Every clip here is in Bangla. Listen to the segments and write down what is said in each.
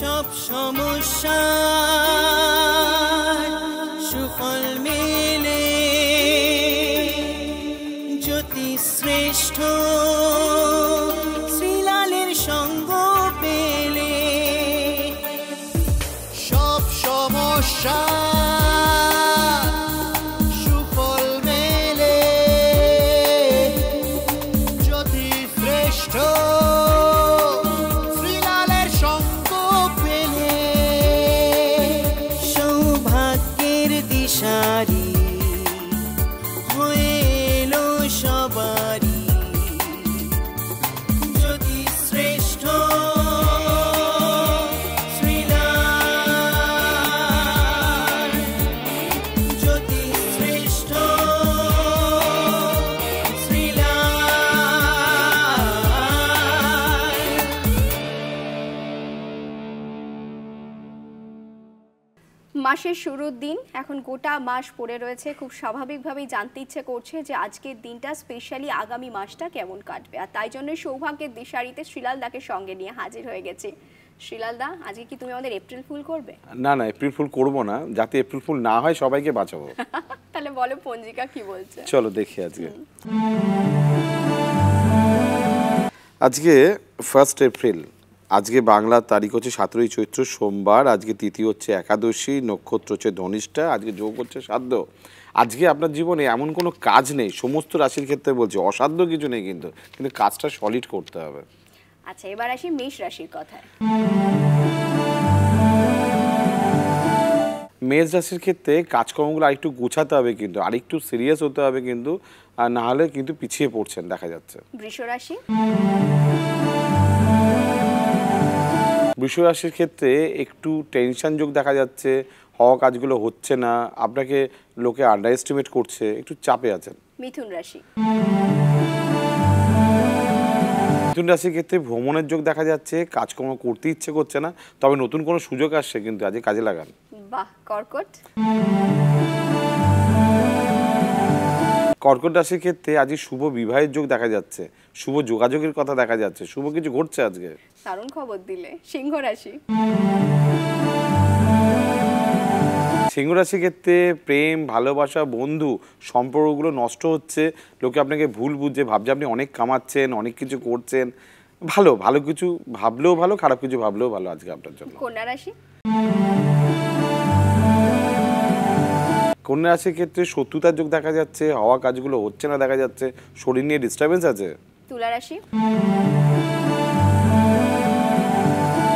সব সমস্যা সুফল মেলে জ্যোতি শ্রেষ্ঠ শ্রীলালের সঙ্গ পেলে সব সমস্যা সুফল মেলে জ্যোতি শ্রেষ্ঠ শ্রীলালের সঙ্গ পেলে সৌভাগ্যের দিশারি হয়ে এলো সবারি জ্যোতি শ্রেষ্ঠ শ্রীলাল জ্যোতি শ্রেষ্ঠ মাসের শুরুর দিন, এখন গোটা মাস পড়ে রয়েছে। খুব স্বাভাবিকভাবেই জানতে ইচ্ছে করছে যে আজকের দিনটা স্পেশালি আগামী মাসটা কেমন কাটবে, আর তাই জন্য সৌভাগ্যের দিশারিতে শ্রীলাল দাকে সঙ্গে নিয়ে হাজির হয়ে গেছে। শ্রীলাল দা, আজকে কি তুমি আমাদের এপ্রিল ফুল করবে? না না, এপ্রিল ফুল করবো না, যাতে এপ্রিল ফুল না হয় সবাইকে বাঁচাবো। তাহলে বলো পঞ্জিকা কি বলছে। চলো দেখি আজকে। আজকে 1 এপ্রিল, আজকে বাংলার তারিখ হচ্ছে 17 চৈত্র সোমবার, আজকে তিথি হচ্ছে একাদশী, নক্ষত্র হচ্ছে ধনিষ্ঠা, আজকে যোগ হচ্ছে সাধ্য। আজকে আপনার জীবনে এমন কোনো কাজ নেই, সমস্ত রাশির ক্ষেত্রে বলছি, অসাধ্য কিছু নেই, কিন্তু কাজটা সলিড করতে হবে। আচ্ছা, এবার আসি মেষ রাশির কথায়। মেষ রাশির ক্ষেত্রে কাজকর্মগুলো আরেকটু গোছাতে হবে, কিন্তু আরেকটু সিরিয়াস হতে হবে, কিন্তু আর না হলে কিন্তু পিছিয়ে পড়ছেন দেখা যাচ্ছে। বৃষ রাশি। বৃষ রাশির ক্ষেত্রে একটু টেনশন যোগ দেখা যাচ্ছে, হওয়া কাজগুলো হচ্ছে না, আপনাকে লোকে আন্ডার এস্টিমেট করছে, একটু চাপে আছেন। মিথুন রাশি। মিথুন রাশির ক্ষেত্রে ভ্রমণের যোগ দেখা যাচ্ছে, কাজকর্ম করতে ইচ্ছে করছে না, তবে নতুন কোনো সুযোগ আসছে, কিন্তু আজকে কাজে লাগান। বাহ। কর্কট। কর্কট রাশির ক্ষেত্রে আজকে শুভ বিবাহের যোগ দেখা যাচ্ছে, শুভ যোগাযোগের কথা দেখা যাচ্ছে, শুভ কিছু ঘটছে আজকে। দারুণ খবর দিলে। সিংহ রাশি। সিংহ রাশির ক্ষেত্রে প্রেম, ভালোবাসা, বন্ধু সম্পর্কগুলো নষ্ট হচ্ছে, লোকে আপনাকে ভুল বুঝছে, ভাবছে আপনি অনেক কামাচ্ছেন, অনেক কিছু করছেন, ভালো ভালো কিছু ভাবলেও ভালো, খারাপ কিছু ভাবলেও ভালো আজকে আপনার জন্য। কন্যা রাশি। কন্যা রাশির ক্ষেত্রে শত্রুতার যোগ দেখা যাচ্ছে, হওয়া কাজগুলো হচ্ছে না দেখা যাচ্ছে, শরীর নিয়ে ডিস্টারবেন্স আছে। তুলা রাশি।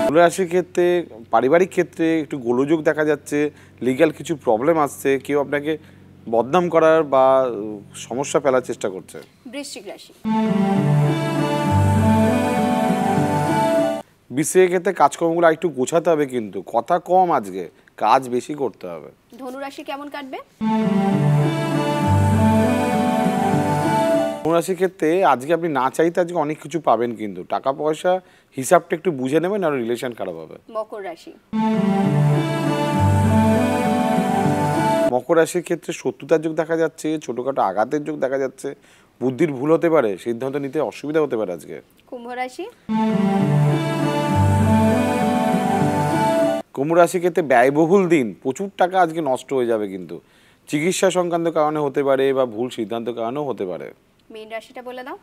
তুলা রাশির ক্ষেত্রে পারিবারিক ক্ষেত্রে একটু গোলযোগ দেখা যাচ্ছে, লিগ্যাল কিছু প্রবলেম আসছে, কেউ আপনাকে বদনাম করার বা সমস্যা ফেলার চেষ্টা করছে। বৃশ্চিক রাশি। বৃশ্চিকের ক্ষেত্রে কাজকর্মগুলো একটু গোছাতে হবে, কিন্তু কথা কম, আজকে কাজ বেশি করতে হবে। ধনু রাশি কেমন কাটবে? ধনু রাশির ক্ষেত্রে আজকে আপনি না চাইতে আজকে অনেক কিছু পাবেন, কিন্তু টাকা পয়সা হিসাবটা একটু বুঝে নেবেন, আর রিলেশন খারাপ হবে। মকর রাশি। মকর রাশির ক্ষেত্রে শত্রুতার যোগ দেখা যাচ্ছে, ছোটখাটো আঘাতের যোগ দেখা যাচ্ছে, বুদ্ধির ভুল হতে পারে, সিদ্ধান্ত নিতে অসুবিধা হতে পারে আজকে। কুম্ভ রাশি। কুম্ভ রাশির ক্ষেত্রে ব্যয়বহুল দিন, প্রচুর টাকা আজকে নষ্ট হয়ে যাবে, কিন্তু চিকিৎসা সংক্রান্ত কারণে হতে পারে, বা ভুল সিদ্ধান্ত কারণেও হতে পারে। মীন রাশিটা বলে দাও।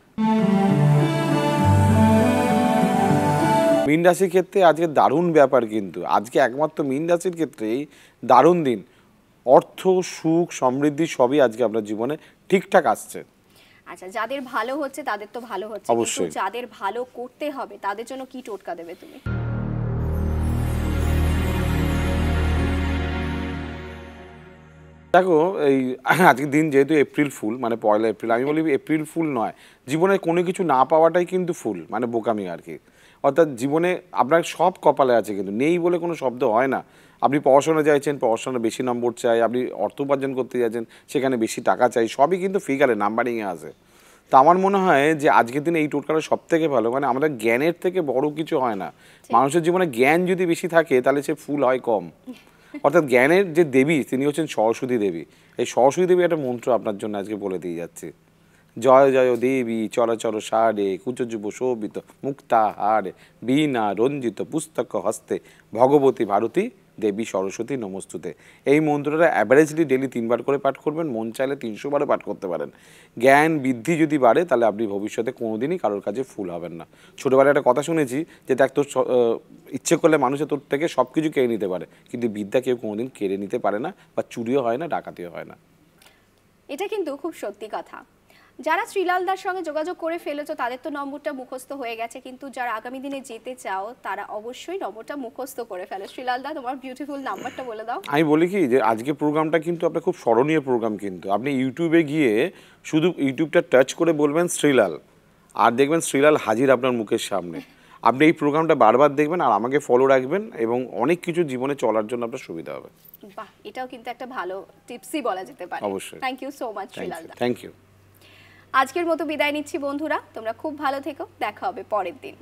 মীন রাশির ক্ষেত্রে আজকে দারুণ ব্যাপার, কিন্তু আজকে একমাত্র মীন রাশির ক্ষেত্রেই দারুণ দিন, অর্থ, সুখ, সমৃদ্ধি সবই আজকে আপনার জীবনে ঠিকঠাক আসছে। আচ্ছা, যাদের ভালো হচ্ছে তাদের তো ভালো হচ্ছে, অবশ্যই। কিন্তু যাদের ভালো করতে হবে তাদের জন্য কি টোটকা দেবে তুমি? দেখো, এই আজকের দিন যেহেতু এপ্রিল ফুল, মানে 1 এপ্রিল, আমি বলি এপ্রিল ফুল নয়, জীবনে কোনো কিছু না পাওয়াটাই কিন্তু ফুল, মানে বোকামি আর কি। অর্থাৎ জীবনে আপনার সব কপালে আছে, কিন্তু নেই বলে কোনো শব্দ হয় না। আপনি পড়াশোনা চাইছেন, পড়াশোনা বেশি নম্বর চাই, আপনি অর্থ উপার্জন করতে যাচ্ছেন, সেখানে বেশি টাকা চাই, সবই কিন্তু ফিগারে, নাম্বারিংয়ে আছে। তো আমার মনে হয় যে আজকের দিনে এই টোটকাটা সব থেকে ভালো, মানে আমাদের জ্ঞানের থেকে বড় কিছু হয় না। মানুষের জীবনে জ্ঞান যদি বেশি থাকে তাহলে সে ফুল হয় কম। অর্থাৎ জ্ঞানের যে দেবী তিনি হচ্ছেন সরস্বতী দেবী। এই সরস্বতী দেবী একটা মন্ত্র আপনার জন্য আজকে বলে দিয়ে যাচ্ছি, জয় জয় দেবী চরাচর সারে কুচযুব শোভিত মুক্তাহারে বীণা রঞ্জিত পুস্তক হস্তে ভগবতী ভারতী দেবী সরস্বতী নমস্তুতে। এই মন্ত্রটা অ্যাভারেজলি ডেলি 3 বার করে পাঠ করবেন, মন চাইলে 300 বারও পাঠ করতে পারেন। জ্ঞান বৃদ্ধি যদি বাড়ে তাহলে আপনি ভবিষ্যতে কোনোদিনই কারোর কাছে ফুল হবেন না। ছোটোবেলায় একটা কথা শুনেছি যে দেখ তোর ইচ্ছে করলে মানুষে তোর থেকে সব কিছু কেড়ে নিতে পারে, কিন্তু বিদ্যা কেউ কোনোদিন কেড়ে নিতে পারে না, বা চুরিও হয় না, ডাকাতিও হয় না। এটা কিন্তু খুব সত্যি কথা। যারা শ্রীলালদার সঙ্গে যোগাযোগ করে ফেলেছো তাদের তো নম্বরটা মুখস্থ হয়ে গেছে, কিন্তু যারা আগামী দিনে যেতে চাও তারা অবশ্যই নম্বরটা মুখস্থ করে ফেলো। শ্রীলালদা, তোমার বিউটিফুল নাম্বারটা বলে দাও। আমি বলি কি যে আজকে প্রোগ্রামটা কিন্তু আপনার খুব স্মরণীয় প্রোগ্রাম। কিন্তু আপনি ইউটিউবে গিয়ে শুধু ইউটিউবটা টাচ করে বলবেন শ্রীলাল, আর দেখবেন শ্রীলাল হাজির আপনার মুখের সামনে। আপনি এই প্রোগ্রামটা বারবার দেখবেন আর আমাকে ফলো রাখবেন, এবং অনেক কিছু জীবনে চলার জন্য আপনার সুবিধা হবে। বাহ, এটাও কিন্তু একটা ভালো টিপসই বলা যেতে পারে। অবশ্যই। থ্যাংক ইউ সো মাচ শ্রীলালদা। Thank you. আজকের মতো বিদায় নিচ্ছি বন্ধুরা, তোমরা খুব ভালো থেকো, দেখা হবে পরের দিন।